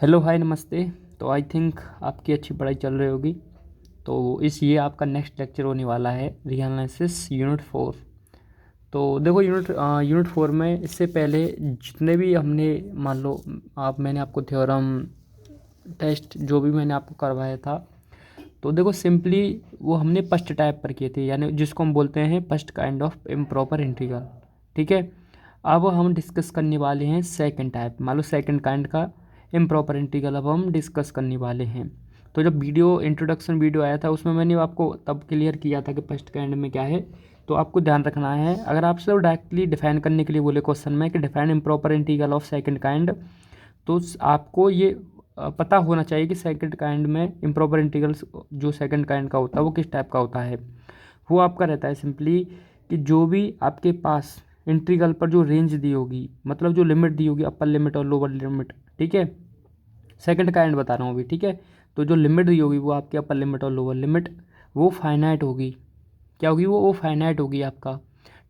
Hello hi नमस्ते। तो I think आपकी अच्छी पढ़ाई चल रही होगी। तो ये आपका नेक्स्ट लेक्चर होने वाला है रियल एनालिसिस यूनिट 4। तो देखो यूनिट 4 में इससे पहले जितने भी हमने मान लो मैंने आपको थ्योरम टेस्ट जो भी मैंने आपको करवाया था, तो देखो सिंपली वो हमने फर्स्ट टाइप पर किए थे, यानी जिसको हम बोलते हैं first kind of improper integral. ठीक है, अब हम डिस्कस करने वाले हैं सेकंड टाइप, मान लो सेकंड काइंड का इम्प्रॉपर इंटीग्रल अब हम डिस्कस करने वाले हैं। तो जब इंट्रोडक्शन वीडियो आया था उसमें मैंने आपको तब क्लियर किया था कि फर्स्ट काइंड में क्या है। तो आपको ध्यान रखना है, अगर आपसे डायरेक्टली डिफाइन करने के लिए बोले क्वेश्चन में कि define improper integral of second kind, तो आपको ये पता होना चाहिए कि सेकंड काइंड में इम्प्रॉपर इंटीग्रल जो सेकंड काइंड का होता है वो किस टाइप का होता है। वो आपका रहता है सिंपली कि जो भी आपके पास इंटीग्रल पर जो रेंज दी होगी, मतलब जो लिमिट दी होगी, अपर लिमिट और लोअर लिमिट, ठीक है, सेकंड काइंड बता रहा हूँ अभी, ठीक है। तो जो लिमिट दी होगी वो आपकी अपर लिमिट और लोअर लिमिट वो फाइनाइट होगी। क्या होगी वो फाइनाइट होगी आपका,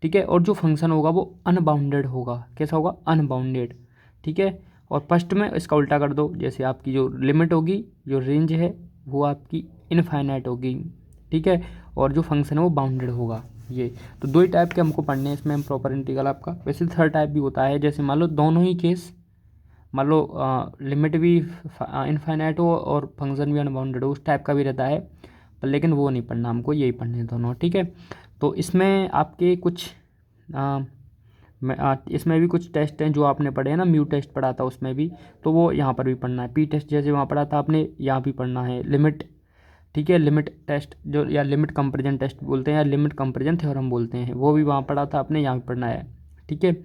ठीक है। और जो फंक्शन होगा वो अनबाउंडेड होगा। कैसा होगा? अनबाउंडेड, ठीक है। और फर्स्ट में इसका उल्टा कर दो, जैसे आपकी जो लिमिट होगी, जो रेंज है वो आपकी इनफाइनाइट होगी, ठीक है। और जो फंक्शन है वो बाउंडेड होगा। ये तो दो ही टाइप के हमको पढ़ने हैं इसमें इम्प्रॉपर इंटीग्रल आपका। वैसे थर्ड टाइप भी होता है, जैसे मान लो दोनों ही केस, मान लो लिमिट भी इनफाइनाइट हो और फंक्शन भी अनबाउंडेड हो, उस टाइप का भी रहता है। पर लेकिन वो नहीं पढ़ना हमको, यही पढ़ने हैं दोनों, ठीक है। तो इसमें आपके कुछ इसमें भी कुछ टेस्ट हैं जो आपने पढ़े हैं ना, म्यू टेस्ट पढ़ा था उसमें भी, तो वो यहाँ पर भी पढ़ना है। पी टेस्ट जैसे वहाँ पढ़ा था आपने, यहाँ भी पढ़ना है। लिमिट, ठीक है, लिमिट टेस्ट जो या लिमिट कंपेरिजन टेस्ट बोलते हैं या लिमिट कंपेरिजन थ्योरम बोलते हैं, वो भी वहाँ पढ़ा था आपने, यहाँ भी पढ़ना है, ठीक है।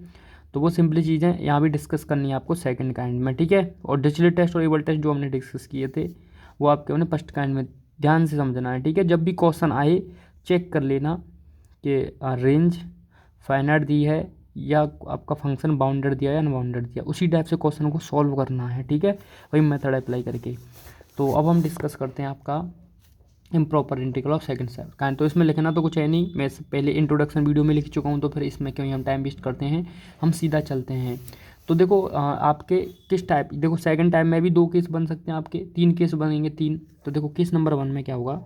तो वो सिंपली चीज़ें यहाँ भी डिस्कस करनी है आपको सेकंड काइंड में, ठीक है। और डिरिचलेट टेस्ट और एबल टेस्ट जो हमने डिस्कस किए थे वो आपके हमने फर्स्ट काइंड में, ध्यान से समझना है, ठीक है। जब भी क्वेश्चन आए चेक कर लेना कि रेंज फाइनाइट दी है या आपका फंक्शन बाउंडेड दिया या अनबाउंडेड दिया, उसी टाइप से क्वेश्चन को सॉल्व करना है, ठीक है, वही मेथड अप्लाई करके। तो अब हम डिस्कस करते हैं आपका improper integral of second kind. तो इसमें लिखना तो कुछ है नहीं, मैं पहले इंट्रोडक्शन वीडियो में लिख चुका हूँ, तो फिर इसमें क्यों ही हम टाइम वेस्ट करते हैं, हम सीधा चलते हैं। तो देखो आपके किस टाइप, देखो सेकंड टाइप में भी दो केस बन सकते हैं, आपके तीन केस बनेंगे, तीन। तो देखो केस नंबर 1 में क्या होगा,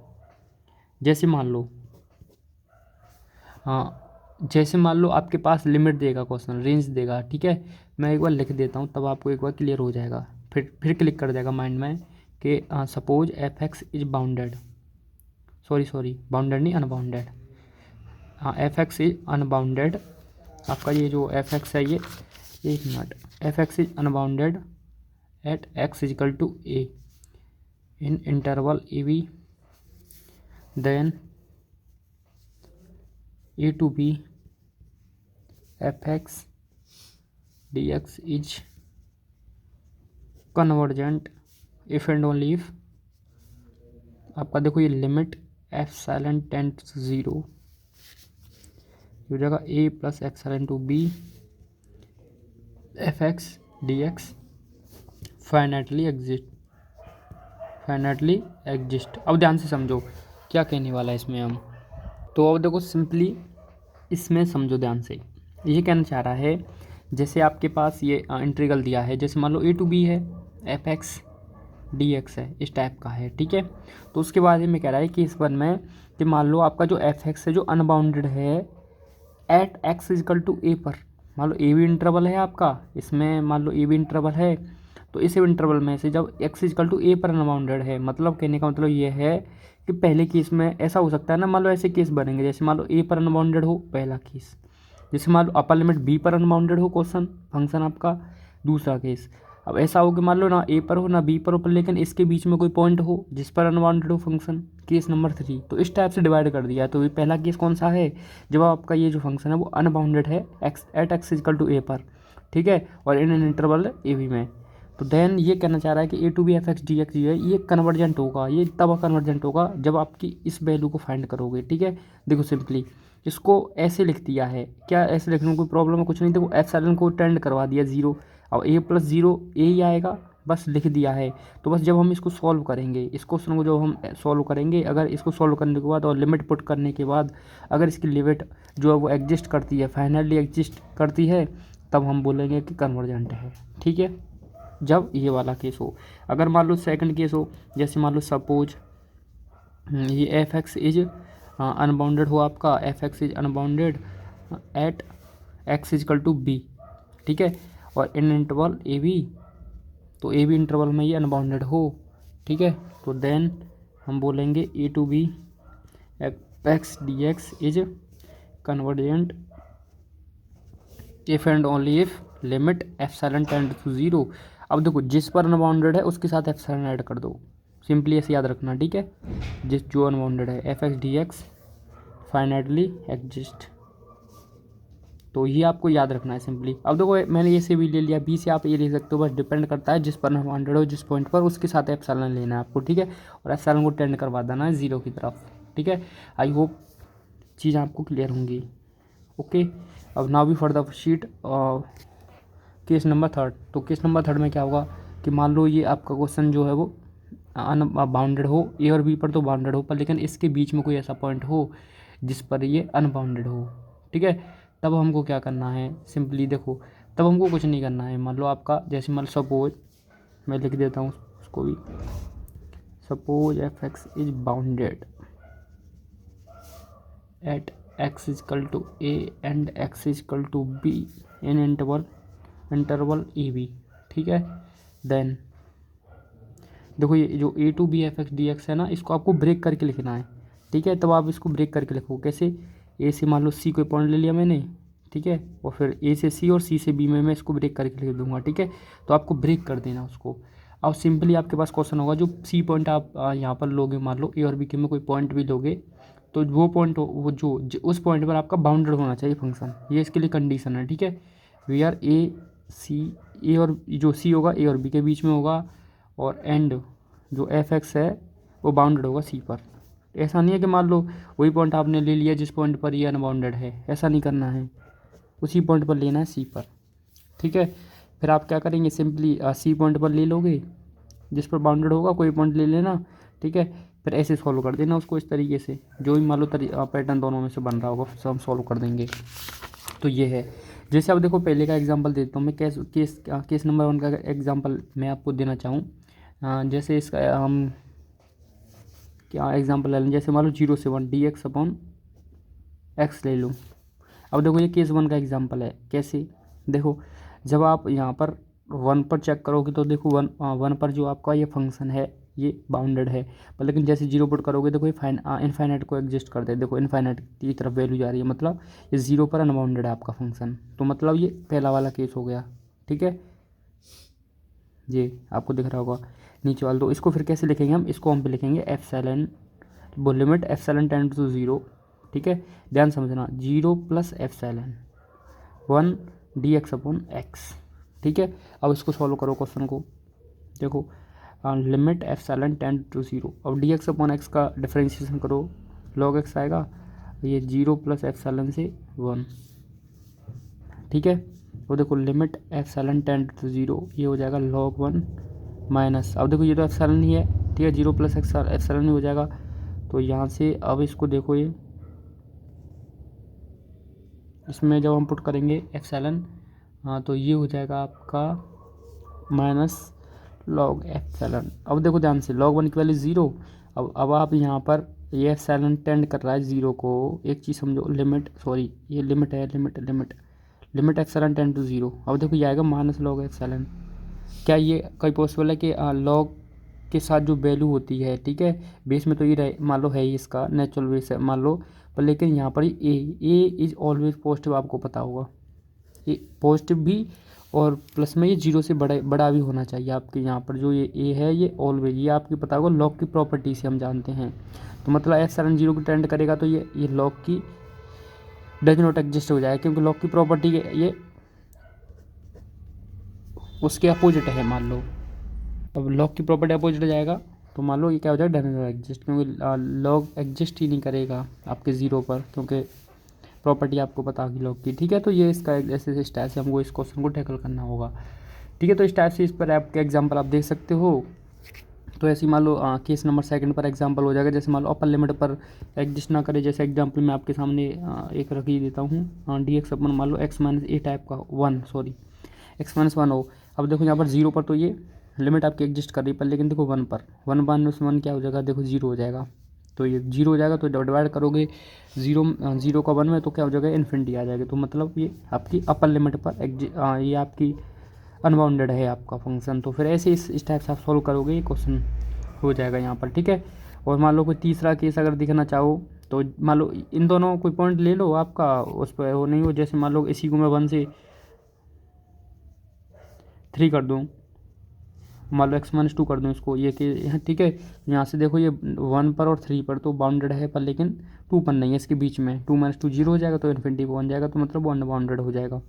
जैसे मान लो जैसे मान लो आपके पास लिमिट देगा क्वेश्चन, रेंज देगा, ठीक है। मैं एक बार लिख देता हूँ तब आपको एक बार क्लियर हो जाएगा, फिर क्लिक कर जाएगा माइंड में कि suppose f x is bounded, sorry bounded नहीं, अनबाउंडेड। हाँ, एफ एक्स इज अनबाउंडेड। आपका ये जो एफ एक्स है ये, एक minute, f x is unbounded at x equal to a in interval a b, then a to b f x d x is convergent if and only if, आपका देखो ये limit F silent tends 0 हो जाएगा a plus epsilon to b f x d x finitely exist. अब ध्यान से समझो क्या कहने वाला है इसमें हम। तो अब देखो सिंपली इसमें समझो ध्यान से, ये कहना चाह रहा है जैसे आपके पास ये इंटीग्रल दिया है, जैसे मान लो ए टू बी है, एफ एक्स डी एक्स है, इस टाइप का है, ठीक है। तो उसके बाद में कह रहा है कि इस वन में कि मान लो आपका जो एफ एक्स है जो अनबाउंडेड है eight x equal to a पर, मान लो ए भी इंटरवल है आपका, इसमें मान लो ए भी इंटरवल है, तो इस इंटरवल में से जब एक्स इजिकल टू ए पर अनबाउंडेड है, मतलब कहने का मतलब ये है कि पहले केस में ऐसा हो सकता है ना, मान लो ऐसे केस बनेंगे, जैसे मान लो ए पर अनबाउंडेड हो पहला केस, जैसे मान लो अपर लिमिट बी पर अनबाउंडेड हो क्वेश्चन फंक्शन आपका दूसरा केस। अब ऐसा हो कि मान लो ना ए पर हो ना बी पर हो, पर लेकिन इसके बीच में कोई पॉइंट हो जिस पर अनबाउंडेड हो फंक्शन, केस नंबर 3। तो इस टाइप से डिवाइड कर दिया है। तो ये पहला केस कौन सा है, जब आपका ये जो फंक्शन है वो अनबाउंडेड है x at x equal to a पर, ठीक है, और इन इंटरवल ए बी में। तो देन ये कहना चाह रहा है कि a to b f x d x जो है ये कन्वर्जेंट होगा, ये तब कन्वर्जेंट होगा जब आपकी इस वैल्यू को फाइंड करोगे, ठीक है। देखो सिंपली इसको ऐसे लिख दिया है, क्या ऐसे लिखने में कोई प्रॉब्लम है? कुछ नहीं। देखो एप्सिलॉन को टेंड करवा दिया 0, अब ए प्लस 0 ए ही आएगा, बस लिख दिया है। तो बस जब हम इसको सॉल्व करेंगे, इस क्वेश्चन को जब हम सॉल्व करेंगे, अगर इसको सॉल्व करने के बाद और लिमिट पुट करने के बाद अगर इसकी लिमिट जो है वो एग्जिस्ट करती है, फाइनली एग्जिस्ट करती है, तब हम बोलेंगे कि कन्वर्जेंट है, ठीक है। जब ये वाला केस हो। अगर मान लो सेकंड केस हो, जैसे मान लो सपोज ये एफ एक्स इज अनबाउंडेड हो, आपका f x is unbounded at x equal to b, ठीक है, और इन इंटरवल ए बी, तो ए बी इंटरवल में ये अनबाउंडेड हो, ठीक है, तो देन हम बोलेंगे a to b f x d x is convergent if and only if limit epsilon tend to 0। अब देखो जिस पर अनबाउंडेड है उसके साथ एप्सिलॉन ऐड कर दो, सिंपली ऐसे याद रखना, ठीक है, जिस जो अनबाउंडेड है F x d x finitely exist, तो ये आपको याद रखना है सिंपली। अब देखो मैंने ए से बी ले लिया, बी से आप ये ले सकते हो, बस डिपेंड करता है जिस पर अनबाउंडेड हो जिस पॉइंट पर उसके साथ एप्सिलॉन लेना है आपको, ठीक है, और एप्सिलॉन को टेंड करवा देना है 0 की तरफ, ठीक है। आई होप चीज़ आपको क्लियर होंगी। ओके, अब now we for the sheet case number third. तो केस नंबर थर्ड में क्या होगा कि मान लो ये आपका क्वेश्चन जो है वो अनबाउंडेड हो, ए और बी पर तो बाउंडेड हो, पर लेकिन इसके बीच में कोई ऐसा पॉइंट हो जिस पर ये अनबाउंडेड हो, ठीक है, तब हमको क्या करना है, सिंपली देखो, तब हमको कुछ नहीं करना है। मान लो आपका जैसे मान सपोज मैं लिख देता हूँ उसको भी, suppose f x is bounded at x equal to a and x equal to b in interval a b, ठीक है। देन देखो ये जो a to b f x d x है ना, इसको आपको ब्रेक करके लिखना है, ठीक है, तब आप इसको ब्रेक करके लिखो कैसे, ए से मान लो सी कोई पॉइंट ले लिया मैंने, ठीक है, और फिर ए से सी और सी से बी में मैं इसको ब्रेक करके लिख दूंगा, ठीक है, तो आपको ब्रेक कर देना उसको। अब सिंपली आपके पास क्वेश्चन होगा जो सी पॉइंट आप यहाँ पर लोगे, मान लो ए और बी के में कोई पॉइंट भी लोगे, तो वो पॉइंट वो जो उस पॉइंट पर आपका बाउंडेड होना चाहिए फंक्शन, ये इसके लिए कंडीशन है, ठीक है। वी आर ए सी, ए और जो सी होगा ए और बी के बीच में होगा, और एंड जो एफ एक्स है वो बाउंडेड होगा सी पर। ऐसा नहीं है कि मान लो वही पॉइंट आपने ले लिया जिस पॉइंट पर ये अनबाउंडेड है, ऐसा नहीं करना है, उसी पॉइंट पर लेना है सी पर, ठीक है। फिर आप क्या करेंगे, सिंपली सी पॉइंट पर ले लोगे, जिस पर बाउंडेड होगा कोई पॉइंट ले लेना, ठीक है, फिर ऐसे सॉल्व कर देना उसको इस तरीके से, जो भी मान लो पैटर्न दोनों में से बन रहा होगा सब हम सॉल्व कर देंगे। तो ये है, जैसे अब देखो पहले का एग्जांपल देता हूँ मैं, केस नंबर 1 का एग्जांपल मैं आपको देना चाहूँ, जैसे इसका हम क्या एग्जांपल ले लें, जैसे मान लो 0 से 1 डी एक्स अपॉन एक्स ले लूँ। अब देखो ये केस 1 का एग्जांपल है, कैसे, देखो जब आप यहाँ पर 1 पर चेक करोगे तो देखो 1 पर जो आपका ये फंक्शन है ये बाउंडेड है, पर लेकिन जैसे 0 पुट करोगे देखो ये इनफाइनाइट को एग्जिस्ट करते हैं, देखो इनफाइनाइट की तरफ वैल्यू जा रही है, मतलब ये 0 पर अनबाउंडेड है आपका फंक्शन, तो मतलब ये पहला वाला केस हो गया, ठीक है, ये आपको दिख रहा होगा नीचे वाला। तो इसको फिर कैसे लिखेंगे हम, इसको हम पे लिखेंगे एप्सिलॉन, वो लिमिट एप्सिलॉन टेंड टू 0, ठीक है, ध्यान समझना, 0 plus epsilon 1 D x upon x, ठीक है। अब इसको सॉल्व करो क्वेश्चन को, देखो लिमिट एप्सिलॉन टेंड टू 0, अब डी एक्स अपॉन एक्स का डिफरेंशिएशन करो, लॉग एक्स आएगा, ये 0 प्लस एप्सिलॉन से 1, ठीक है, तो देखो लिमिट एप्सिलॉन टेंड टू 0 ये हो जाएगा log 1 माइनस, अब देखो ये तो एप्सिलॉन ही है, ठीक है, 0 प्लस एप्सिलॉन ही हो जाएगा, तो यहाँ से अब इसको देखो ये इसमें जब हम पुट करेंगे एप्सिलॉन, तो ये हो जाएगा आपका माइनस लॉग एप्सिलॉन। अब देखो ध्यान से log 1 की वैल्यू 0, अब आप यहाँ पर ये एप्सिलॉन टेंड कर रहा है 0 को, एक चीज़ समझो, लिमिट, सॉरी ये लिमिट है, लिमिट एप्सिलॉन टेंड टू 0, अब देखो ये आएगा माइनस लॉग एप्सिलॉन। क्या ये कोई पॉसिबल है कि लॉग के साथ जो वैल्यू होती है, ठीक है, बेस में तो ये रहे मान लो है ही इसका नेचुरल बेस है मान लो, पर लेकिन यहाँ पर ए इज़ ऑलवेज पॉजिटिव, आपको पता होगा ये पॉजिटिव भी, और प्लस में ये 0 से बड़ा भी होना चाहिए आपके यहाँ पर, जो ये ए है ये ऑलवेज, ये आपकी पता होगा लॉग की प्रॉपर्टी से हम जानते हैं, तो मतलब एप्सिलॉन 0 की टेंड करेगा तो ये लॉग की डज नॉट एग्जिस्ट हो जाएगा, क्योंकि लॉग की प्रॉपर्टी ये उसके अपोजिट है मान लो, अब लॉग की प्रॉपर्टी अपोजिट हो जाएगा तो मान लो ये क्या हो जाएगा, डज नॉट एग्जिस्ट, क्योंकि लॉग एग्जिस्ट ही नहीं करेगा आपके 0 पर, क्योंकि प्रॉपर्टी आपको पता होगी लॉग की, ठीक है। तो ये इसका ऐसे स्टाइल से हमको इस क्वेश्चन को टैकल करना होगा, ठीक है। तो इस टाइप से इस पर आपके एग्जाम्पल आप देख सकते हो। तो ऐसे मान लो केस नंबर 2 पर एग्जांपल हो जाएगा, जैसे मान लो अपर लिमिट पर एग्जिस्ट ना करे, जैसे एग्जांपल मैं आपके सामने एक रख ही देता हूँ, डी एक्स अपन मान लो एक्स माइनस ए टाइप का 1 हो, अब देखो यहाँ पर 0 पर तो ये लिमिट आपकी एग्जिस्ट कर रही है, पर लेकिन देखो 1 पर 1/1 क्या हो जाएगा, देखो 0 हो जाएगा। तो ये 0 हो जाएगा, तो डिवाइड करोगे 0 का 1 में तो क्या हो जाएगा, इन्फिनिटी आ जाएगी। तो मतलब ये आपकी अपर लिमिट पर ये आपकी अनबाउंडेड है आपका फंक्शन। तो फिर ऐसे इस टाइप से आप सॉल्व करोगे, ये क्वेश्चन हो जाएगा यहाँ पर, ठीक है। और मान लो कोई तीसरा केस अगर दिखना चाहो तो मान लो इन दोनों कोई पॉइंट ले लो आपका, उस पर वो नहीं हो, जैसे मान लो इसी को मैं 1 से 3 कर दूँ, मान लो x-2 कर दूँ इसको, ये कि यहाँ ठीक है। यहाँ से देखो ये 1 पर और 3 पर तो बाउंडेड है, पर लेकिन 2 पर नहीं है, इसके बीच में 2 - 2 0 हो जाएगा, तो इन्फिनिटी पर 1 जाएगा, तो मतलब वन बाउंडेड हो जाएगा।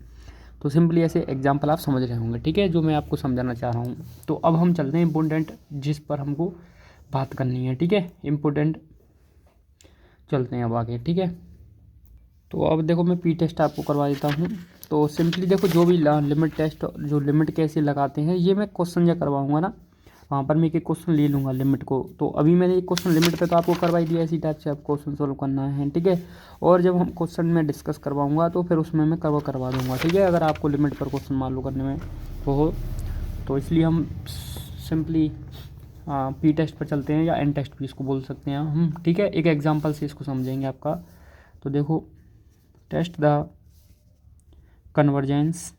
तो सिंपली ऐसे एग्जाम्पल आप समझ रहे होंगे, ठीक है, जो मैं आपको समझाना चाह रहा हूँ। तो अब हम चलते हैं इम्पोर्टेंट, जिस पर हमको बात करनी है, ठीक है, इम्पोर्टेंट चलते हैं अब आगे, ठीक है। तो अब देखो मैं पी टेस्ट आपको करवा देता हूँ। तो सिंपली देखो जो भी लिमिट टेस्ट, जो लिमिट कैसे लगाते हैं, ये मैं क्वेश्चन जो करवाऊँगा ना, वहाँ पर मैं एक क्वेश्चन ले लूँगा लिमिट को। तो अभी मैंने एक क्वेश्चन लिमिट पे तो आपको करवाई दिया, इसी टाइप से आप क्वेश्चन सोल्व करना है, ठीक है। और जब हम क्वेश्चन में डिस्कस करवाऊँगा तो फिर उसमें मैं करवा दूँगा, ठीक है, अगर आपको लिमिट पर क्वेश्चन मान लो करने में वो हो। तो इसलिए हम सिंपली पी टेस्ट पर चलते हैं, या एन टेस्ट भी इसको बोल सकते हैं हम, ठीक है। एक एग्जाम्पल से इसको समझेंगे आपका। तो देखो, test the convergence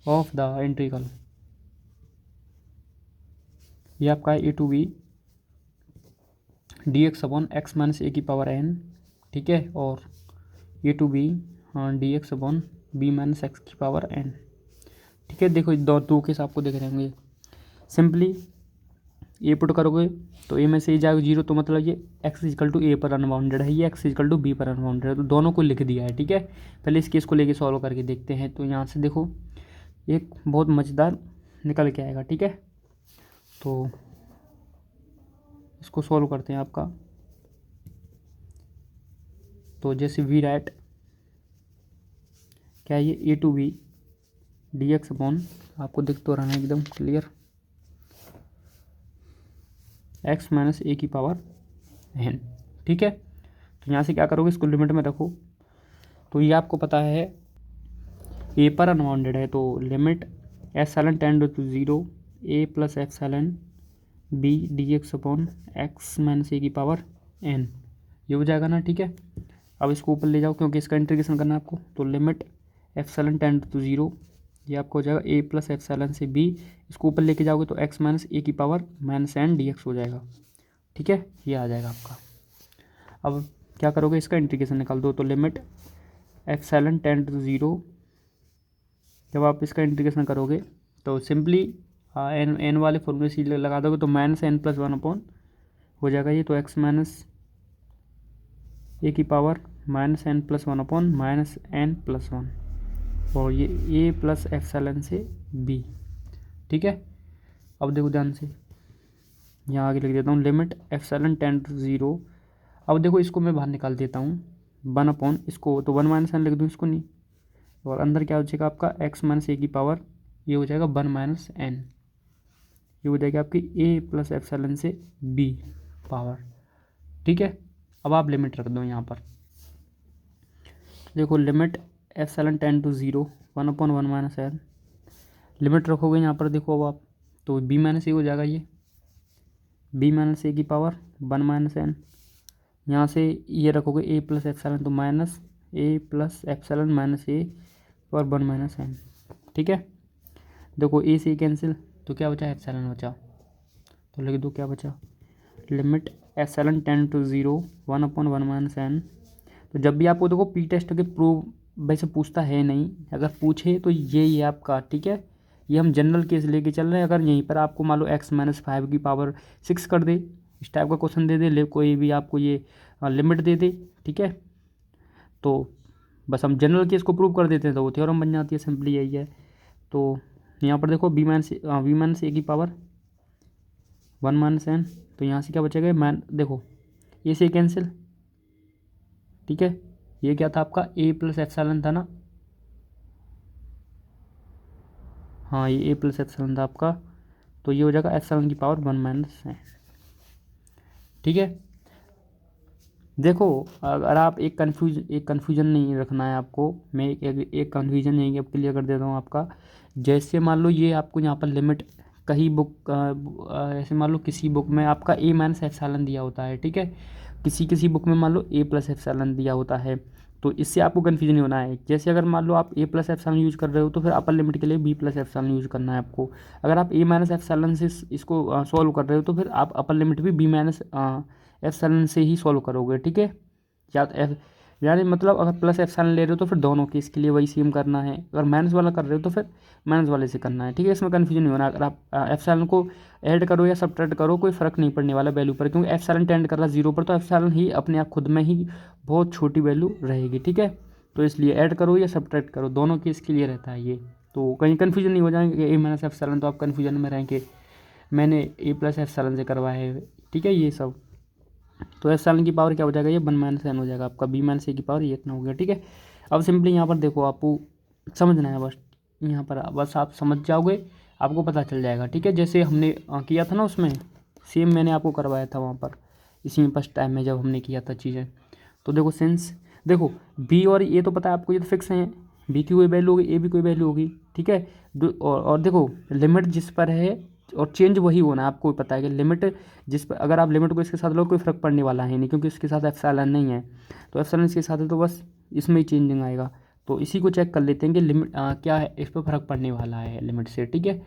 of the integral, ये आपका है a to b dx/(x-a)n, ठीक है, और a to b dx/(b-x)n, ठीक है। देखो दो केस आपको दिख रहे होंगे। सिंपली ए पुट करोगे तो ए में से जाएगा 0, तो मतलब ये x=a पर अनबाउंडेड है, ये x=b पर अनबाउंडेड है, तो दोनों को लिख दिया है, ठीक है। पहले इस केस को लेके सॉल्व करके देखते हैं। तो यहाँ से देखो एक बहुत मज़ेदार निकल के आएगा, ठीक है। तो इसको सॉल्व करते हैं आपका। तो जैसे वी राइट क्या है, ये a to b dx/ आपको दिख तो रहा है एकदम क्लियर, x-a⁴n, ठीक है। तो यहाँ से क्या करोगे, इसको लिमिट में रखो। तो ये आपको पता है ए पर अनबाउंडेड है, तो limit epsilon tend to 0 a + epsilon b dx/(x-a⁴n), ये हो जाएगा ना, ठीक है। अब इसको ऊपर ले जाओ, क्योंकि इसका इंटीग्रेशन करना है आपको। तो लिमिट एप्सिलॉन टेंड टू 0, ये आपको हो जाएगा a + एप्सिलॉन से b, इसको ऊपर लेके जाओगे तो x-a⁻n dx हो जाएगा, ठीक है, ये आ जाएगा आपका। अब क्या करोगे, इसका इंटीग्रेशन निकाल दो। तो लिमिट एप्सिलॉन टेंड टू 0, जब आप इसका इंटीग्रेशन करोगे तो सिंपली एन वाले फॉर्मूले से लगा दोगे, तो -n+1 हो जाएगा ये, तो x-a⁻n+1 -n+1 और ये a + एप्सिलॉन से b, ठीक है। अब देखो ध्यान से, यहाँ आगे लिख देता हूँ लिमिट एप्सिलॉन टेंड टू 0। अब देखो इसको मैं बाहर निकाल देता हूँ 1 इसको, तो 1 - n लिख दूँ इसको, नहीं, और अंदर क्या हो जाएगा आपका x-a⁴, ये हो जाएगा 1 - n, ये हो जाएगी आपकी a + एप्सिलॉन से b पावर, ठीक है। अब आप लिमिट रख दो यहाँ पर। देखो limit epsilon tend to 0 1/1 - n, limit रखोगे यहाँ पर, देखो अब आप, तो b - a हो जाएगा, ये b - a⁴ 1 - n, यहाँ से ये रखोगे a + एप्सिलॉन, तो -a + एप्सिलॉन -a और 1 - n, ठीक है। देखो a से कैंसिल, तो क्या बचा, एप्सिलॉन बचा, तो लिख दो क्या बचा, limit epsilon tend to 0 1/1 - n। तो जब भी आपको देखो पी टेस्ट के प्रूव वैसे पूछता है नहीं, अगर पूछे तो ये आपका, ठीक है, ये हम जनरल केस लेके चल रहे हैं। अगर यहीं पर आपको मान लो x-5 कर दे, इस टाइप का क्वेश्चन दे दे, कोई भी आपको ये लिमिट दे दे, ठीक है, तो बस हम जनरल केस को प्रूव कर देते हैं, तो वो थ्योरम बन जाती है, सिंपली यही है। तो यहाँ पर देखो b - a⁴ 1 - n, तो यहाँ से क्या बचेगा, देखो ये से कैंसिल, ठीक है, ये क्या था आपका a + एप्सिलॉन था ना, हाँ ये a + एप्सिलॉन था आपका, तो ये हो जाएगा एप्सिलॉन की पावर 1 - n, ठीक है। देखो, अगर आप एक कन्फ्यूजन नहीं रखना है आपको, मैं एक कन्फ्यूजन यहीं अब क्लियर कर देता हूँ आपका। जैसे मान लो ये आपको यहाँ पर लिमिट कहीं बुक ऐसे मान लो किसी बुक में आपका ए माइनस एप्सिलॉन दिया होता है, ठीक है। किसी किसी बुक में मान लो ए प्लस एप्सिलॉन दिया होता है, तो इससे आपको कन्फ्यूजन नहीं होना है। जैसे अगर मान लो आप ए प्लस एप्सिलॉन यूज़ कर रहे हो तो फिर अपर लिमिट के लिए बी प्लस एप्सिलॉन यूज़ करना है आपको। अगर आप ए माइनस एप्सिलॉन से इसको सॉल्व कर रहे हो तो फिर आप अपर लिमिट भी बी माइनस एप्सिलॉन से ही सॉल्व करोगे, ठीक है। या तो एफ यानी मतलब अगर प्लस एप्सिलॉन ले रहे हो तो फिर दोनों केस के लिए वही सेम करना है, अगर माइनस वाला कर रहे हो तो फिर माइनस वाले से करना है, ठीक है। इसमें कन्फ्यूजन नहीं होना। अगर आप एप्सिलॉन को ऐड करो या सब्ट्रैक्ट करो कोई फ़र्क नहीं पड़ने वाला वैल्यू पर, क्योंकि एप्सिलॉन टेंड कर रहा है जीरो पर, तो एप्सिलॉन ही अपने आप खुद में ही बहुत छोटी वैल्यू रहेगी, ठीक है। तो इसलिए ऐड करो या सब्ट्रैक्ट करो दोनों केस के लिए रहता है ये। तो कहीं कन्फ्यूजन नहीं हो जाएंगे ए माइनस एप्सिलॉन, तो आप कन्फ्यूजन में रहेंगे मैंने ए प्लस एप्सिलॉन से करवाया है, ठीक है। ये सब तो एप्सिलॉन की पावर क्या हो जाएगा, ये 1 माइनस एन हो जाएगा आपका, बी माइनस ए की पावर ये इतना हो गया, ठीक है। अब सिंपली यहाँ पर देखो, आपको समझना है बस, यहाँ पर बस आप समझ जाओगे, आपको पता चल जाएगा, ठीक है। जैसे हमने किया था ना उसमें, सेम मैंने आपको करवाया था वहाँ पर, इसी में फर्स्ट टाइम में जब हमने किया था चीज़ें। तो देखो सिंस देखो बी और ए तो पता है आपको, ये तो फिक्स हैं, बी की कोई वैल्यू होगी, ए भी कोई वैल्यू होगी, ठीक है। और देखो लिमिट जिस पर है और चेंज वही होना है, आपको पता है कि लिमिट जिस पर, अगर आप लिमिट को इसके साथ लो कोई फ़र्क पड़ने वाला है नहीं, क्योंकि इसके साथ एप्सिलॉन नहीं है, तो एप्सिलॉन इसके साथ है तो बस इसमें ही चेंजिंग आएगा। तो इसी को चेक कर लेते हैं कि लिमिट क्या है, इस पर फ़र्क पड़ने वाला है लिमिट से, ठीक है।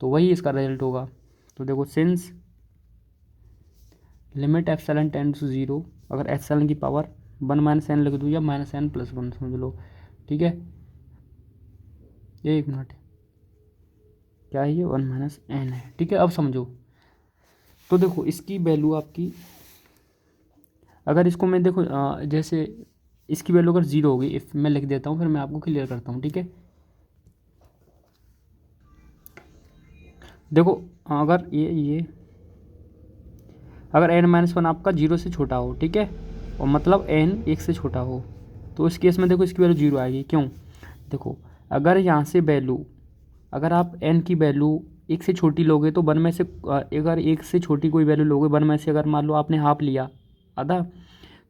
तो वही इसका रिजल्ट होगा। तो देखो since limit epsilon tends to zero, अगर एप्सिलॉन की पावर 1 माइनस एन लिख दूँ या माइनस एन प्लस 1 समझ लो, ठीक है। एक मिनट, क्या है ये 1 माइनस एन है, ठीक है। अब समझो, तो देखो इसकी वैल्यू आपकी, अगर इसको मैं देखो जैसे इसकी वैल्यू अगर जीरो होगी, इफ मैं लिख देता हूँ फिर मैं आपको क्लियर करता हूँ, ठीक है। देखो अगर ये अगर एन माइनस वन आपका जीरो से छोटा हो, ठीक है, और मतलब एन एक से छोटा हो, तो इस केस में देखो इसकी वैल्यू जीरो आएगी। क्यों? देखो अगर यहाँ से वैल्यू, अगर आप एन की वैल्यू एक से छोटी लोगे तो वन में से अगर एक से छोटी कोई वैल्यू लोगे, वन में से अगर मान लो आपने हाफ लिया आधा,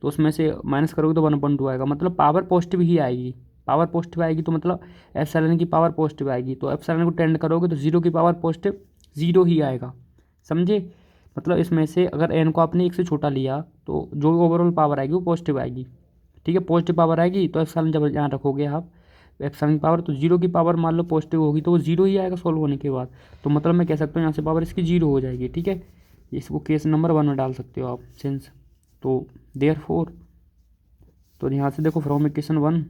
तो उसमें से माइनस करोगे तो 1/2 आएगा, मतलब पावर पॉजिटिव ही आएगी। पावर पॉजिटिव आएगी तो मतलब एप्सिलॉन की पावर पॉजिटिव आएगी, तो एप्सिलॉन को टेंड करोगे तो जीरो की पावर पॉजिटिव जीरो ही आएगा, समझे। मतलब इसमें से अगर एन को आपने एक से छोटा लिया तो जो ओवरऑल पावर आएगी वो पॉजिटिव आएगी, ठीक है। पॉजिटिव पावर आएगी तो एप्सिलॉन जब यहाँ रखोगे आप एप्सिलॉन की पावर, तो जीरो की पावर मान लो पॉजिटिव होगी तो वो जीरो ही आएगा सॉल्व होने के बाद। तो मतलब मैं कह सकता हूँ यहाँ से पावर इसकी जीरो हो जाएगी, ठीक है। इसको केस नंबर 1 में डाल सकते हो आप सिंस, तो देयरफॉर, तो यहाँ से देखो फ्रॉम इक्वेशन 1,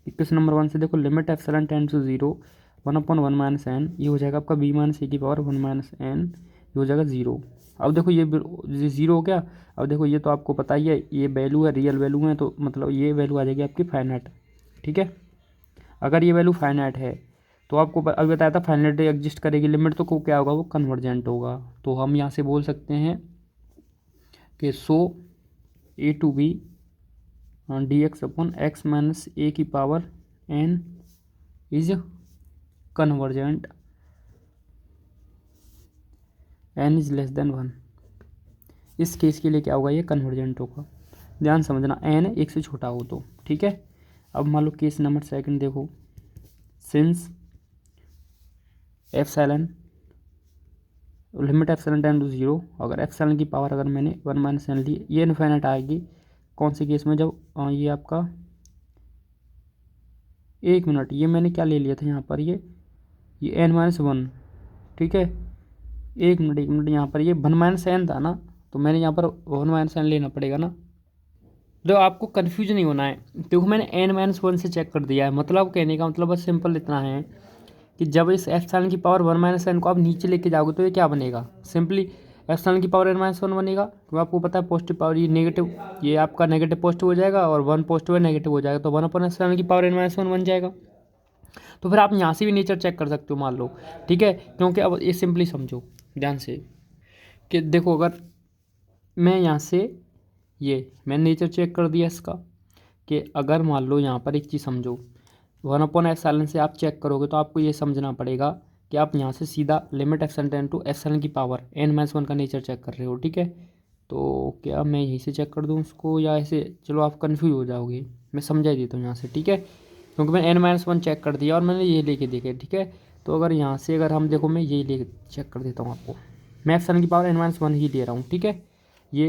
इक्वेशन नंबर 1 से देखो limit epsilon tends to zero 1/1 minus n, ये हो जाएगा आपका बी माइनस ए की पावर 1 माइनस एन, ये हो जाएगा जीरो। अब देखो ये जीरो हो गया। अब देखो ये तो आपको पता ही है, ये वैल्यू है, रियल वैल्यू है, तो मतलब ये वैल्यू आ जाएगी आपकी फाइनाइट, ठीक है। अगर ये वैल्यू फाइनाइट है तो आपको अभी बताया था फाइनाइट एग्जिस्ट करेगी लिमिट, तो को क्या होगा, वो कन्वर्जेंट होगा। तो हम यहाँ से बोल सकते हैं कि so a to b d x upon x minus a की power n is convergent, n is less than 1। इस केस के लिए क्या होगा, ये कन्वर्जेंट होगा। ध्यान समझना, एन एक से छोटा हो तो, ठीक है। अब मान लो केस नंबर सेकंड देखो, since epsilon limit epsilon tend to zero, अगर एप्सिलॉन की पावर अगर मैंने 1 माइनस एन ली, ये इनफाइनाइट आएगी। कौन से केस में, जब ये आपका, एक मिनट, ये मैंने क्या ले लिया था यहाँ पर, ये एन माइनस 1, ठीक है। एक मिनट यहाँ पर ये 1 माइनस एन था ना, तो मैंने यहाँ पर 1 माइनस एन लेना पड़ेगा ना। तो आपको कन्फ्यूज नहीं होना है, देखो मैंने एन माइनस 1 से चेक कर दिया है। मतलब कहने का मतलब बस सिंपल इतना है कि जब इस एप्सिलॉन की पावर 1 माइनस एन को आप नीचे लेके जाओगे तो ये क्या बनेगा, सिंपली एप्सिलॉन की पावर एन माइनस 1 बनेगा। तो आपको पता है पॉजिटिव पावर, ये नेगेटिव, ये आपका नेगेटिव पॉजिटिव हो जाएगा और 1 पॉजिटिव है नेगेटिव हो जाएगा, तो 1 एप्सिलॉन की पावर एन माइनस 1 बन जाएगा। तो फिर आप यहाँ से भी नेचर चेक कर सकते हो मान लो, ठीक है। क्योंकि अब ये सिंपली समझो ध्यान से कि देखो, अगर मैं यहाँ से ये मैंने नेचर चेक कर दिया इसका, कि अगर मान लो यहाँ पर एक चीज़ समझो, 1/एप्सिलॉन से आप चेक करोगे तो आपको ये समझना पड़ेगा कि आप यहाँ से सीधा limit epsilon tend to epsilon की पावर n-1 का नेचर चेक कर रहे हो, ठीक है। तो क्या मैं यहीं से चेक कर दूँ उसको या ऐसे, चलो आप कन्फ्यूज हो जाओगे, मैं समझा ही देता हूँ यहाँ से, ठीक है। क्योंकि मैंने n-1 चेक कर दिया और मैंने ये लेके देखे, ठीक है। तो अगर यहाँ से अगर हम देखो, मैं यही ले चेक कर देता हूँ आपको, मैं एप्सिलॉन की पावर n-1 ही ले रहा हूँ, ठीक है। ये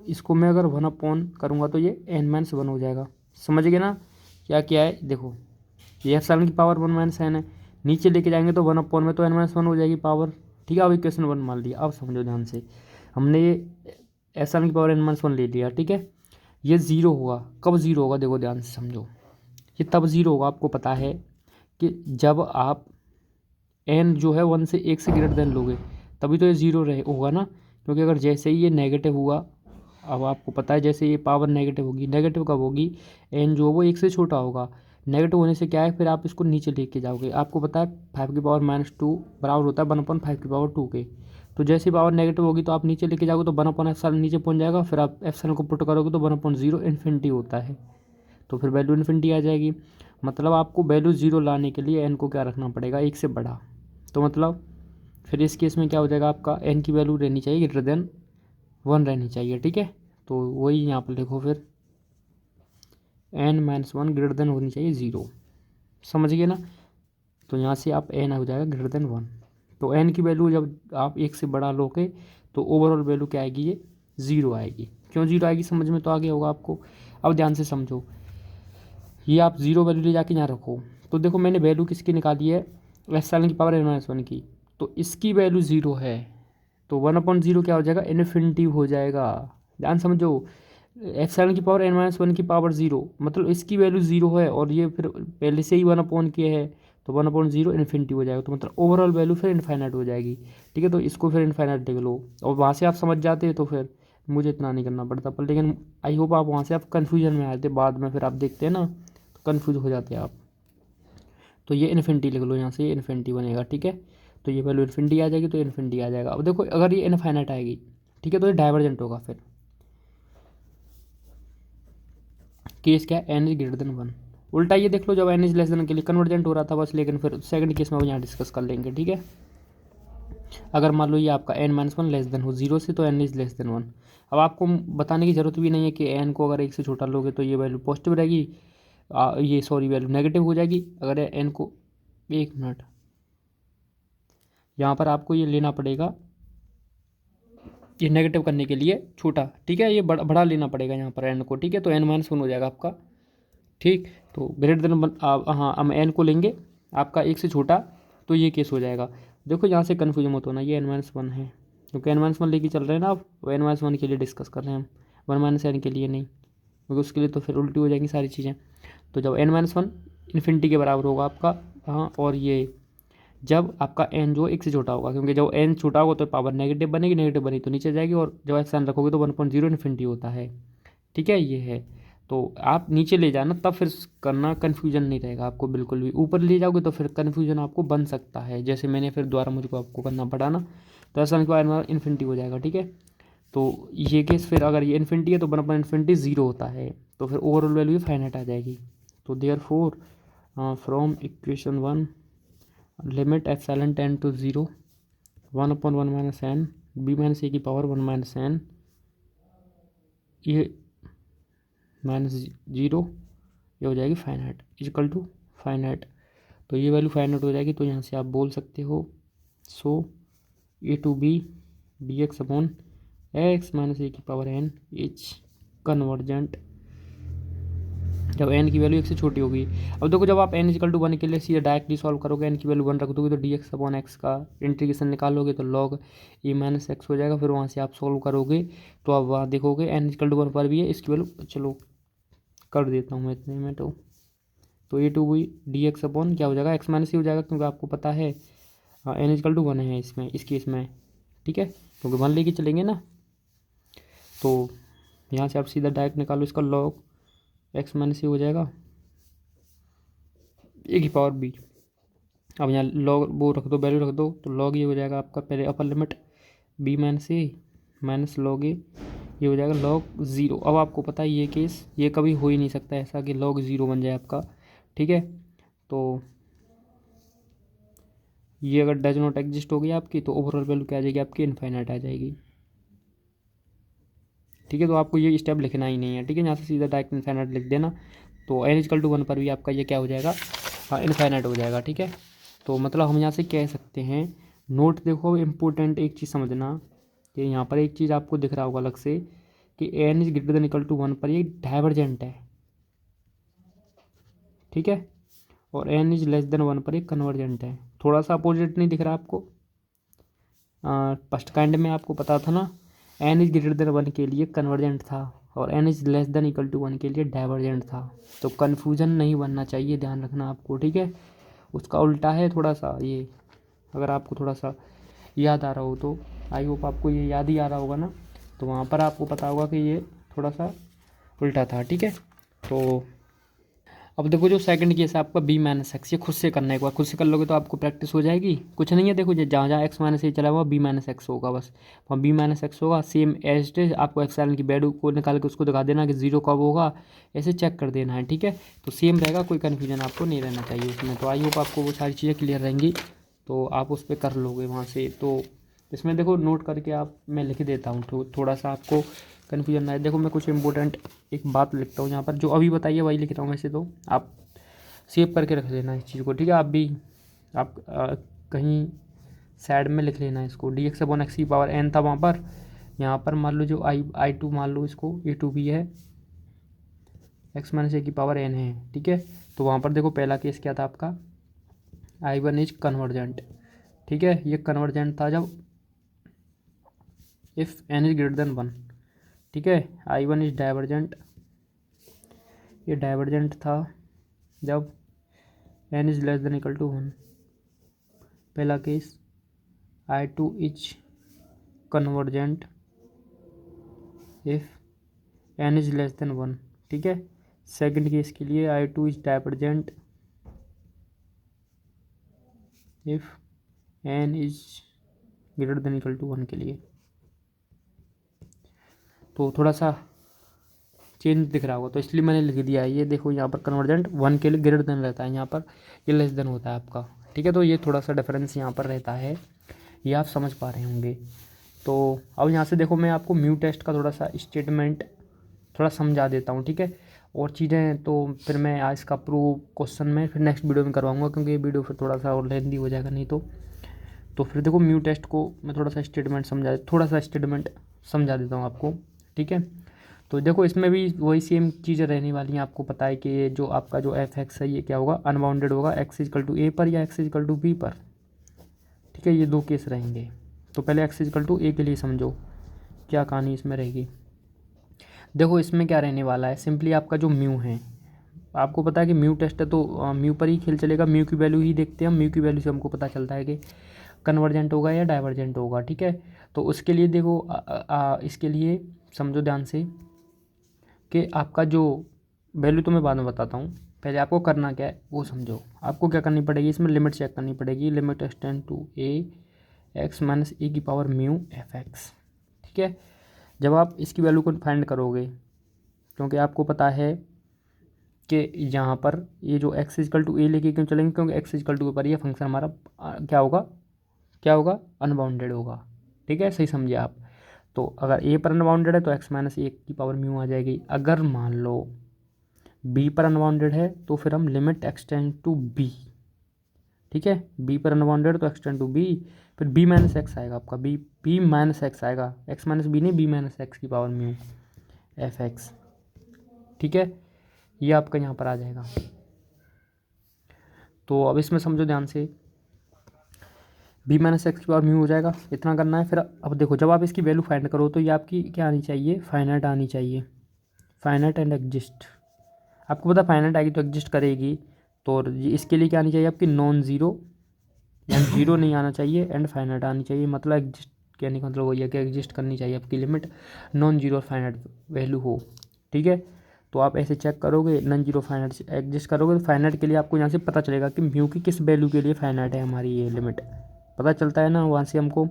इसको मैं अगर 1/, करूँगा तो ये n-1 हो जाएगा, समझ गए ना। क्या क्या है देखो, ये एप्सिलॉन की पावर 1-n है, नीचे लेके जाएंगे तो 1/, में तो n-1 हो जाएगी पावर, ठीक है। अब इक्वेशन 1 मान लिया, अब समझो ध्यान से, हमने ये एप्सिलॉन की पावर n-1 ले लिया, ठीक है। ये ज़ीरो होगा, कब ज़ीरो होगा देखो ध्यान से समझो, ये तब ज़ीरो होगा, आपको पता है कि जब आप n जो है 1 से 1 से ग्रेटर देन लोगे, तभी तो ये ज़ीरो रहे होगा ना। क्योंकि अगर जैसे ही ये नेगेटिव हुआ, अब आपको पता है जैसे ये पावर नेगेटिव होगी, नेगेटिव कब होगी, n जो है वो 1 से छोटा होगा। नेगेटिव होने से क्या है, फिर आप इसको नीचे लेके जाओगे, आपको पता है 5⁻⁻2 बराबर होता है 1/5 के। तो जैसे पावर नेगेटिव होगी तो आप नीचे लेके जाओगे तो 1/ε नीचे पहुंच जाएगा, फिर आप एप्सिलॉन को पुट करोगे तो 1/0 इन्फिनिटी होता है, तो फिर वैल्यू इन्फिनिटी आ जाएगी। मतलब आपको वैल्यू ज़ीरो लाने के लिए n को क्या रखना पड़ेगा, 1 से बड़ा। तो मतलब फिर इस केस में क्या हो जाएगा, आपका n की वैल्यू रहनी चाहिए ग्रेटर देन 1 रहनी चाहिए, ठीक है। तो वही यहाँ पर लिखो फिर n-1 ग्रेटर देन होनी चाहिए 0, समझ गए ना। तो यहाँ से आप n हो जाएगा ग्रेटर देन 1। तो n की वैल्यू जब आप 1 से बड़ा लोगे तो ओवरऑल वैल्यू क्या आएगी, ये 0 आएगी। क्यों 0 आएगी, समझ में तो आ गया होगा आपको। अब ध्यान से समझो, ये आप 0 वैल्यू ले जाके यहाँ रखो, तो देखो मैंने वैल्यू किसकी निकाली है, एप्सिलॉन की पावर n-1 की, तो इसकी वैल्यू 0 है, तो 1/0 क्या हो जाएगा, इन्फिनिटी हो जाएगा। ध्यान समझो, एप्सिलॉन की पावर n-1 की पावर 0, मतलब इसकी वैल्यू 0 है और ये फिर पहले से ही 1/के है, तो 1/0 इन्फिनिटी हो जाएगा, तो मतलब ओवरऑल वैल्यू फिर इन्फाइनाइट हो जाएगी, ठीक है। तो इसको फिर इन्फाइनाइट देख लो, और वहाँ से आप समझ जाते तो फिर मुझे इतना नहीं करना पड़ता, पर लेकिन आई होप आप वहाँ से आप कन्फ्यूजन में आते, बाद में फिर आप देखते हैं ना तो कन्फ्यूज हो जाते हैं आप। तो ये इन्फिनिटी लिख लो, यहाँ से ये इन्फिनिटी बनेगा, ठीक है। तो ये वैल्यू इन्फिनिटी आ जाएगी, तो इन्फिनिटी आ जाएगा। अब देखो अगर ये इनफाइनाइट आएगी, ठीक है, तो ये डाइवर्जेंट होगा, फिर केस क्या है, n इज ग्रेटर देन 1। उल्टा ये देख लो, जब n इज लेस देन के लिए कन्वर्जेंट हो रहा था बस, लेकिन फिर सेकंड केस में वो यहाँ डिस्कस कर लेंगे, ठीक है। अगर मान लो ये आपका n-1 लेस देन हो 0 से, तो n इज लेस देन 1। अब आपको बताने की ज़रूरत भी नहीं है कि n को अगर 1 से छोटा लोगे तो ये वैल्यू पॉजिटिव रहेगी, ये सॉरी वैल्यू नेगेटिव हो जाएगी। अगर n को, एक मिनट, यहाँ पर आपको ये लेना पड़ेगा, ये नेगेटिव करने के लिए छोटा, ठीक है, ये बड़ा बड़ा लेना पड़ेगा यहाँ पर n को, ठीक है। तो n-1 हो जाएगा आपका, ठीक। तो ग्रेटर देन, हाँ हम n को लेंगे आपका 1 से छोटा, तो ये केस हो जाएगा। देखो यहाँ से कन्फ्यूजन मत होना, ये n-1 है, क्योंकि n-1 लेके चल रहे हैं ना आप, n-1 के लिए डिस्कस कर रहे हैं हम, 1 - n के लिए नहीं, क्योंकि उसके लिए तो फिर उल्टी हो जाएंगी सारी चीज़ें। तो जब n-1 इन्फिनिटी के बराबर होगा आपका, हाँ, और ये जब आपका n जो 1 से छोटा होगा, क्योंकि जब n छोटा होगा तो पावर नेगेटिव बनेगी, नेगेटिव बनी तो नीचे जाएगी, और जब एप्सिलॉन रखोगे तो 1/0 इन्फिनिटी होता है, ठीक है। ये है, तो आप नीचे ले जाना, तब फिर करना, कन्फ्यूजन नहीं रहेगा आपको बिल्कुल भी। ऊपर ले जाओगे तो फिर कन्फ्यूजन आपको बन सकता है, जैसे मैंने फिर दोबारा मुझको आपको करना पड़ा ना, तो एप्सिलॉन के बाद इन्फिनिटी हो जाएगा, ठीक है। तो ये केस फिर अगर ये इन्फिनिटी है तो 1/इन्फिनिटी 0 होता है, तो फिर ओवरऑल वैल्यू फाइनाइट आ जाएगी। तो therefore from equation 1 limit epsilon tend to 0, 1/1 - n b - a की पावर 1 - n, ये -0, ये हो जाएगी फाइनाइट, इक्वल टू फाइनाइट। तो ये वैल्यू फाइनाइट हो जाएगी, तो यहाँ से आप बोल सकते हो सो a to b dx/x - a की पावर n इज कन्वर्जेंट, जब n की वैल्यू 1 से छोटी होगी। अब देखो जब आप n इक्वल टू 1 के लिए सीधे डायरेक्टली सॉल्व करोगे, n की वैल्यू 1 रख दोगे तो dx/x का इंटीग्रेशन निकालोगे तो log a - x हो जाएगा। फिर वहाँ से आप सॉल्व करोगे तो अब वहाँ देखोगे n इक्वल टू 1 पर भी है, इसकी वैल्यू, चलो कर देता हूँ मैं इतने में, तो a टू b dx/ क्या हो जाएगा, x - a हो जाएगा, क्योंकि आपको पता है n इक्वल टू 1 है इसमें, इस केस में, ठीक है, क्योंकि 1 लेके चलेंगे ना। तो यहाँ से आप सीधा डायरेक्ट निकालो, इसका log x - a हो जाएगा a की पावर b। अब यहाँ log वो रख दो, वैल्यू रख दो, तो log ये हो जाएगा आपका, पहले upper limit b - a minus log a, ये हो जाएगा log 0। अब आपको पता है ये केस, ये कभी हो ही नहीं सकता ऐसा कि log 0 बन जाए आपका, ठीक है। तो ये अगर डज नॉट एग्जिस्ट हो गई आपकी, तो ओवरऑल वैल्यू क्या आ जाएगी आपकी, इनफाइनाइट आ जाएगी। ठीक है। तो आपको ये स्टेप लिखना ही नहीं है, ठीक है। यहाँ से सीधा डायरेक्ट इनफाइनाइट लिख देना। तो n=1 पर भी आपका ये क्या हो जाएगा, हाँ इनफाइनाइट हो जाएगा, ठीक है। तो मतलब हम यहाँ से कह सकते हैं, नोट देखो इम्पोर्टेंट एक चीज़ समझना कि यहाँ पर एक चीज़ आपको दिख रहा होगा अलग से कि n=1 पर ये डाइवर्जेंट है, ठीक है, और n=1 पर ये कन्वर्जेंट है। थोड़ा सा अपोजिट नहीं दिख रहा आपको? फर्स्ट काइंड में आपको पता था ना, n=1 के लिए कन्वर्जेंट था और n=1 के लिए डाइवर्जेंट था। तो कन्फ्यूजन नहीं बनना चाहिए, ध्यान रखना आपको, ठीक है। उसका उल्टा है थोड़ा सा ये, अगर आपको थोड़ा सा याद आ रहा हो तो, आई होप आपको ये याद ही आ रहा होगा ना, तो वहाँ पर आपको पता होगा कि ये थोड़ा सा उल्टा था, ठीक है। तो अब देखो जो सेकंड केस है आपका b-x, ये खुद से करना है, एक बार खुद से कर लोगे तो आपको प्रैक्टिस हो जाएगी। कुछ नहीं है, देखो जहाँ जहाँ x - a चला हुआ b-x होगा, बस वहाँ b-x होगा। सेम एज इट इज आपको एक्सएल की वैल्यू को निकाल के उसको दिखा देना कि 0 कब होगा, ऐसे चेक कर देना है, ठीक है। तो सेम रहेगा, कोई कन्फ्यूजन आपको नहीं रहना चाहिए उसमें। तो आई होप आपको वो सारी चीज़ें क्लियर रहेंगी, तो आप उस पर कर लोगे वहाँ से। तो इसमें देखो नोट करके आप, मैं लिख देता हूँ तो थोड़ा सा आपको कन्फ्यूजन ना है। देखो मैं कुछ इंपॉर्टेंट एक बात लिखता हूँ यहाँ पर, जो अभी बताइए वही लिख रहा हूँ, वैसे तो आप सेव करके रख लेना इस चीज़ को, ठीक है। आप भी आप कहीं साइड में लिख लेना इसको, dx/(n) था वहाँ पर, यहाँ पर मान लो जो I2 मान लो इसको a2 भी है, x-a⁴n है, ठीक है। तो वहाँ पर देखो पहला केस क्या था आपका, I1 इज कन्वर्जेंट, ठीक है। ये कन्वर्जेंट था जब इफ़ n=1, ठीक है। I1 इज डाइवर्जेंट, ये डाइवर्जेंट था जब n=1, पहला case. I2 is convergent if n=1, ठीक है। सेकंड केस के लिए I2 is divergent if n=1 के लिए। तो थोड़ा सा चेंज दिख रहा होगा, तो इसलिए मैंने लिख दिया है। ये देखो यहाँ पर कन्वर्जेंट 1 के लिए ग्रेटर देन रहता है, यहाँ पर ये लेस देन होता है आपका, ठीक है। तो ये थोड़ा सा डिफरेंस यहाँ पर रहता है, ये आप समझ पा रहे होंगे। तो अब यहाँ से देखो मैं आपको म्यू टेस्ट का थोड़ा सा स्टेटमेंट थोड़ा समझा देता हूँ, ठीक है। और चीज़ें तो फिर मैं आज इसका प्रूव क्वेश्चन में फिर नेक्स्ट वीडियो में करवाऊँगा, क्योंकि ये वीडियो फिर थोड़ा सा और लेंथी हो जाएगा नहीं तो फिर देखो म्यू टेस्ट को मैं थोड़ा सा स्टेटमेंट समझा देता हूँ आपको, ठीक है। तो देखो इसमें भी वही सेम चीज़ें रहने वाली हैं। आपको पता है कि ये जो आपका जो f(x) है ये क्या होगा, अनबाउंडेड होगा x=a पर या x=b पर, ठीक है। ये दो केस रहेंगे। तो पहले x=a के लिए समझो क्या कहानी इसमें रहेगी। देखो इसमें क्या रहने वाला है, सिंपली आपका जो म्यू है, आपको पता है कि म्यू टेस्ट है तो म्यू पर ही खेल चलेगा, म्यू की वैल्यू ही देखते हैं हम। म्यू की वैल्यू से हमको पता चलता है कि कन्वर्जेंट होगा या डाइवर्जेंट होगा, ठीक है। तो उसके लिए देखो इसके लिए समझो ध्यान से कि आपका जो वैल्यू तो मैं बाद में बताता हूँ, पहले आपको करना क्या है वो समझो। आपको क्या करनी पड़ेगी, इसमें लिमिट चेक करनी पड़ेगी, लिमिट एक्सटेंड टू a(x-a⁴μ)f(x), ठीक है। जब आप इसकी वैल्यू को फाइंड करोगे, क्योंकि आपको पता है कि यहाँ पर ये जो x=a लेके क्यों चलेंगे, क्योंकि x=a पर ये फंक्शन हमारा क्या होगा अनबाउंडेड होगा, ठीक है। सही समझिए आप। तो अगर a पर अनबाउंडेड है तो x-a⁴μ आ जाएगी। अगर मान लो b पर अनबाउंडेड है तो फिर हम लिमिट एक्सटेंड टू b, ठीक है। b पर अनबाउंडेड तो एक्सटेंड टू b, फिर b-x आएगा आपका, b-x आएगा, x - b नहीं, b-x⁴μ(f(x), ठीक है। ये आपका यहाँ पर आ जाएगा। तो अब इसमें समझो ध्यान से, b-x⁴μ हो जाएगा, इतना करना है। फिर अब देखो जब आप इसकी वैल्यू फाइंड करो तो ये आपकी क्या आनी चाहिए, फाइनाइट आनी चाहिए, फाइनाइट एंड एग्जिस्ट। आपको पता फाइनाइट आएगी तो एग्जिस्ट करेगी, तो इसके लिए क्या आनी चाहिए आपकी, नॉन ज़ीरो, यानी जीरो नहीं आना चाहिए, एंड फाइनाइट आनी चाहिए। मतलब एग्जिस्ट कहने का मतलब वही है कि एग्जिस्ट करनी चाहिए आपकी limit non zero finite value हो, ठीक है। तो आप ऐसे चेक करोगे, नॉन जीरो फाइनाइट से एग्जिस्ट करोगे तो फाइनाइट के लिए आपको यहाँ से पता चलेगा कि म्यू की किस वैल्यू के लिए फाइनाइट है हमारी ये लिमिट, पता चलता है ना वहाँ से हमको।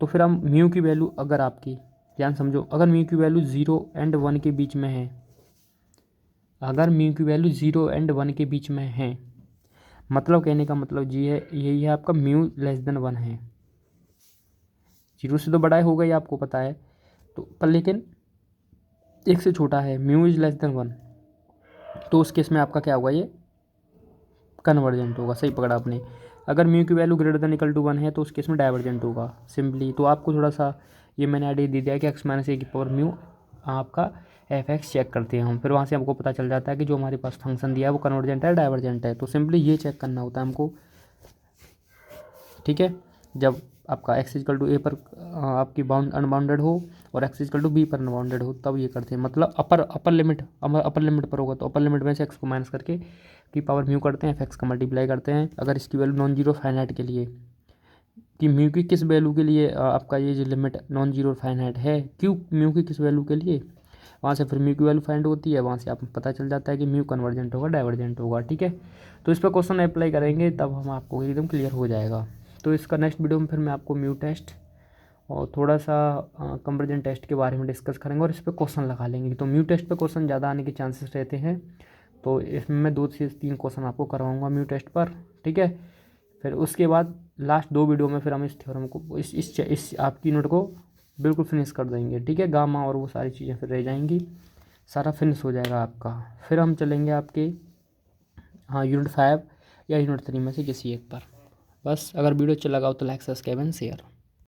तो फिर हम म्यू की वैल्यू, अगर आपकी ध्यान समझो, अगर म्यू की वैल्यू 0 और 1 के बीच में है, अगर म्यू की वैल्यू 0 और 1 के बीच में है, मतलब कहने का मतलब जी है यही है आपका μ<1 है, 0 से तो बड़ा होगा ही आपको पता है। तो पर लेकिन 1 से छोटा है, म्यू इज लेस देन 1, तो उस केस में आपका क्या होगा, ये कन्वर्जेंट होगा। सही पकड़ा आपने। अगर म्यू की value greater than equal to 1 है तो उस केस में डाइवर्जेंट होगा सिंपली। तो आपको थोड़ा सा ये मैंने आइडिया दे दिया कि एक्स माइनस ए की पावर म्यू आपका एफ एक्स चेक करते हैं हम, फिर वहाँ से हमको पता चल जाता है कि जो हमारे पास फंक्शन दिया है वो कन्वर्जेंट है डाइवर्जेंट है। तो सिंपली ये चेक करना होता है हमको, ठीक है। जब आपका एक्स इजकल टू ए पर आपकी बाउंड अनबाउंडेड हो और एक्स इजकल टू बी पर अनबाउंडेड हो तब ये करते हैं, मतलब अपर लिमिट पर होगा तो अपर लिमिट में से एक्स को माइनस करके की पावर म्यू करते हैं, एफ एक्स का मल्टीप्लाई करते हैं। अगर इसकी वैल्यू नॉन जीरो फाइनाइट के लिए कि म्यू की किस वैल्यू के लिए आपका ये जो लिमिट नॉन जीरो फाइनाइट है, क्यों म्यू की किस वैल्यू के लिए, वहाँ से फिर म्यू की वैल्यू फाइंड होती है, वहाँ से आप पता चल जाता है कि म्यू कन्वर्जेंट होगा डाइवर्जेंट होगा, ठीक है। तो इस पर क्वेश्चन अप्लाई करेंगे तब हम आपको एकदम क्लियर हो जाएगा। तो इसका नेक्स्ट वीडियो में फिर मैं आपको म्यू टेस्ट और थोड़ा सा कंपेरिजन टेस्ट के बारे में डिस्कस करेंगे और इस पर क्वेश्चन लगा लेंगे। तो म्यू टेस्ट पे क्वेश्चन ज़्यादा आने के चांसेस रहते हैं, तो इसमें मैं 2 से 3 क्वेश्चन आपको करवाऊँगा म्यू टेस्ट पर, ठीक है। फिर उसके बाद लास्ट 2 वीडियो में फिर हम इस थ्योरम को इस आपकी यूनिट को बिल्कुल फिनिश कर देंगे, ठीक है। गामा और वो सारी चीज़ें फिर रह जाएंगी, सारा फिनिश हो जाएगा आपका। फिर हम चलेंगे आपके यूनिट 5 या यूनिट 3 में से किसी एक पर। बस अगर वीडियो अच्छा लगा हो तो लाइक सब्सक्राइब एंड शेयर।